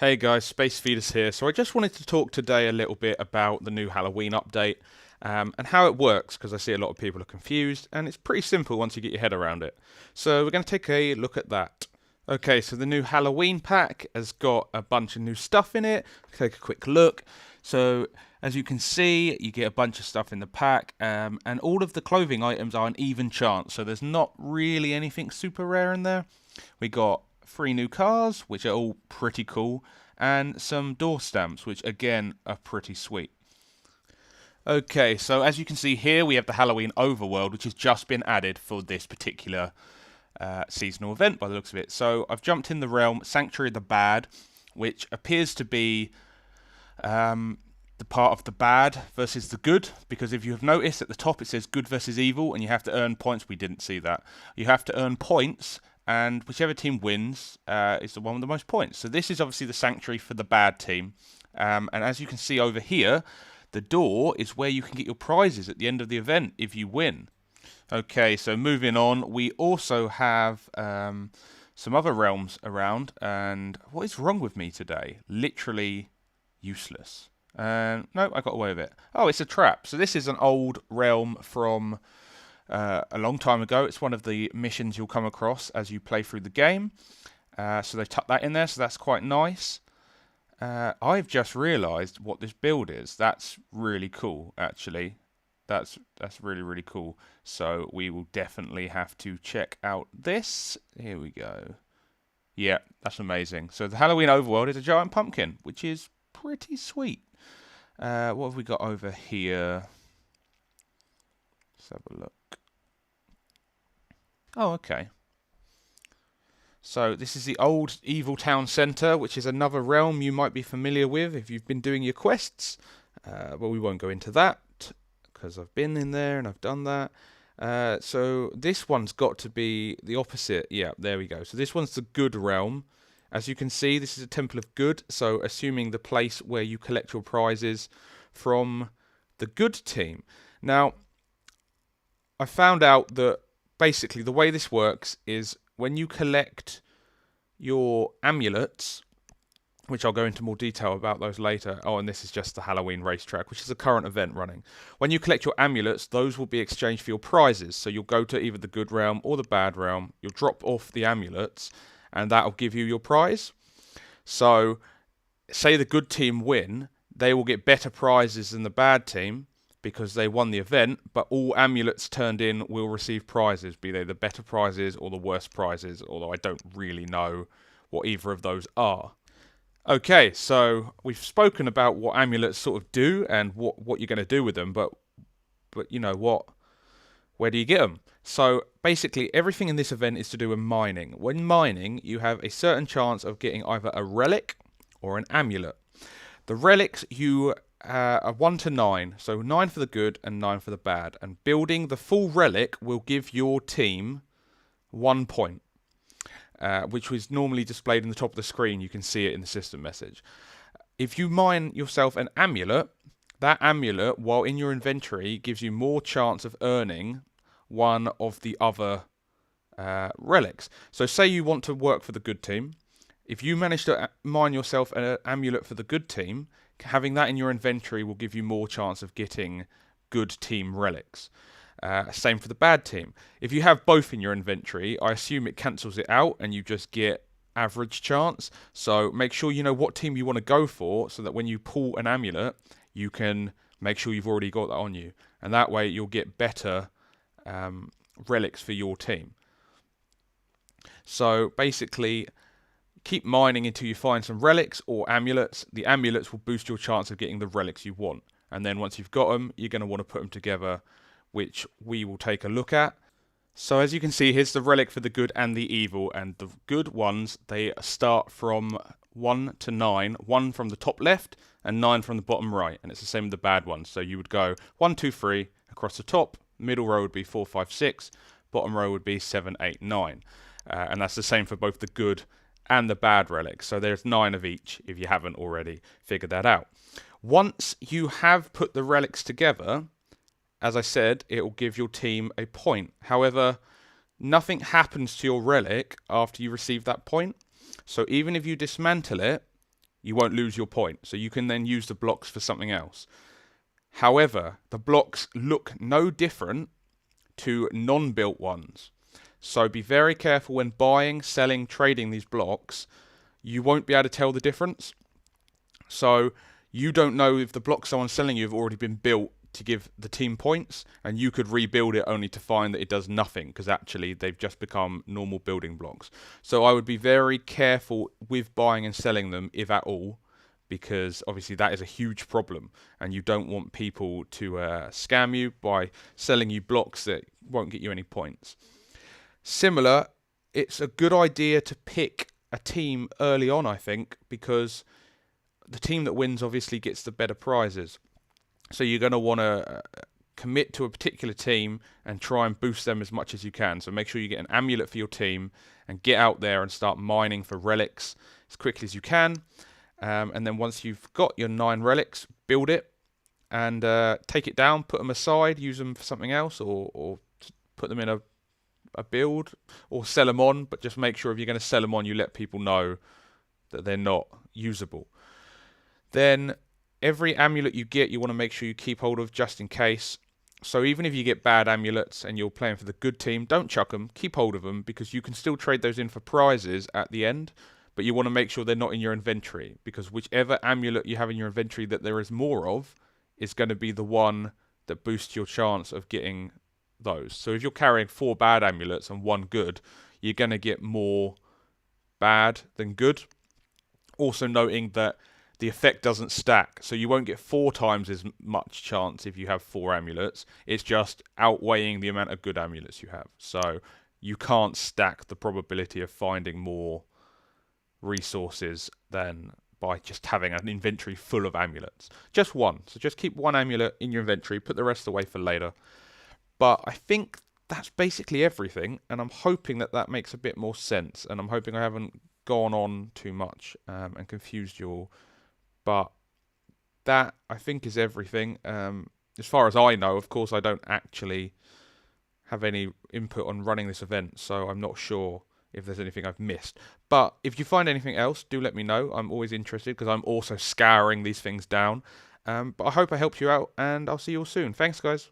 Hey guys, Space Feeders here. So I just wanted to talk today a little bit about the new Halloween update and how it works, because I see a lot of people are confused, and it's pretty simple once you get your head around it. So we're going to take a look at that. Okay, so the new Halloween pack has got a bunch of new stuff in it. Take a quick look. So as you can see, you get a bunch of stuff in the pack, and all of the clothing items are an even chance. So there's not really anything super rare in there. We got 3 new cars, which are all pretty cool, and some door stamps, which again are pretty sweet. Okay, so as you can see here, we have the Halloween Overworld, which has just been added for this particular seasonal event by the looks of it. So I've jumped in the realm Sanctuary of the Bad, which appears to be the part of the bad versus the good, because if you have noticed at the top it says good versus evil, and you have to earn points. We didn't see that. You have to earn points, and whichever team wins is the one with the most points. So this is obviously the sanctuary for the bad team, and as you can see over here, the door is where you can get your prizes at the end of the event if you win. Okay, so moving on, we also have some other realms around, and what is wrong with me today? Literally useless. No, I got away with it. Oh, it's a trap. So this is an old realm from a long time ago. It's one of the missions you'll come across as you play through the game. So they've tucked that in there, so that's quite nice. I've just realised what this build is. That's really cool, actually. That's really, really cool. So we will definitely have to check out this. Here we go. Yeah, that's amazing. So the Halloween Overworld is a giant pumpkin, which is pretty sweet. What have we got over here? Let's have a look. Oh, okay. So this is the old Evil Town Centre, which is another realm you might be familiar with if you've been doing your quests. But we won't go into that, because I've been in there and I've done that. So this one's got to be the opposite. Yeah, there we go. So this one's the good realm. As you can see, this is a Temple of Good, so assuming the place where you collect your prizes from the good team. Now, I found out that basically the way this works is when you collect your amulets, which I'll go into more detail about those later. Oh, and this is just the Halloween racetrack, which is a current event running. When you collect your amulets, those will be exchanged for your prizes. So you'll go to either the good realm or the bad realm. You'll drop off the amulets, and that'll give you your prize. So, say the good team win, they will get better prizes than the bad team because they won the event, but all amulets turned in will receive prizes, be they the better prizes or the worse prizes, although I don't really know what either of those are. Okay, so we've spoken about what amulets sort of do and what you're going to do with them, but you know what? Where do you get them? So basically everything in this event is to do with mining. When mining, you have a certain chance of getting either a relic or an amulet. The relics you are 1 to 9, so 9 for the good and 9 for the bad. And building the full relic will give your team 1 point, which was normally displayed in the top of the screen. You can see it in the system message. If you mine yourself an amulet, that amulet, while in your inventory, gives you more chance of earning one of the other relics. So say you want to work for the good team. If you manage to mine yourself an amulet for the good team, having that in your inventory will give you more chance of getting good team relics. Same for the bad team. If you have both in your inventory, I assume it cancels it out and you just get average chance. So make sure you know what team you want to go for, so that when you pull an amulet, you can make sure you've already got that on you. And that way you'll get better relics for your team. So basically, keep mining until you find some relics or amulets. The amulets will boost your chance of getting the relics you want. And then once you've got them, you're going to want to put them together, which we will take a look at. So as you can see, here's the relic for the good and the evil. And the good ones, they start from 1 to 9, 1 from the top left and 9 from the bottom right. And it's the same with the bad ones. So you would go 1, 2, 3 across the top. Middle row would be 4, 5, 6. Bottom row would be 7, 8, 9. And that's the same for both the good and the bad relics. So there's 9 of each if you haven't already figured that out. Once you have put the relics together, as I said, it will give your team a point. However, nothing happens to your relic after you receive that point. So even if you dismantle it, you won't lose your point. So you can then use the blocks for something else. However, the blocks look no different to non-built ones. So be very careful when buying, selling, trading these blocks. You won't be able to tell the difference. So you don't know if the blocks someone's selling you have already been built to give the team points, and you could rebuild it only to find that it does nothing because actually they've just become normal building blocks. So I would be very careful with buying and selling them, if at all, because obviously that is a huge problem, and you don't want people to scam you by selling you blocks that won't get you any points. Similar, it's a good idea to pick a team early on, I think, because the team that wins obviously gets the better prizes. So you're going to want to commit to a particular team and try and boost them as much as you can. So make sure you get an amulet for your team and get out there and start mining for relics as quickly as you can. And then once you've got your 9 relics, build it and take it down, put them aside, use them for something else, or put them in a build, or sell them on. But just make sure if you're going to sell them on, you let people know that they're not usable. Then every amulet you get, you want to make sure you keep hold of just in case. So even if you get bad amulets and you're playing for the good team, don't chuck them, keep hold of them, because you can still trade those in for prizes at the end, but you want to make sure they're not in your inventory, because whichever amulet you have in your inventory that there is more of is going to be the one that boosts your chance of getting those. So if you're carrying 4 bad amulets and 1 good, you're going to get more bad than good. Also noting that the effect doesn't stack, so you won't get 4 times as much chance if you have 4 amulets. It's just outweighing the amount of good amulets you have. So you can't stack the probability of finding more resources than by just having an inventory full of amulets. Just 1. So just keep 1 amulet in your inventory, put the rest away for later. But I think that's basically everything, and I'm hoping that that makes a bit more sense, and I'm hoping I haven't gone on too much and confused you all. But that, I think, is everything. As far as I know, of course, I don't actually have any input on running this event, so I'm not sure if there's anything I've missed. But if you find anything else, do let me know. I'm always interested, because I'm also scouring these things down. But I hope I helped you out, and I'll see you all soon. Thanks, guys.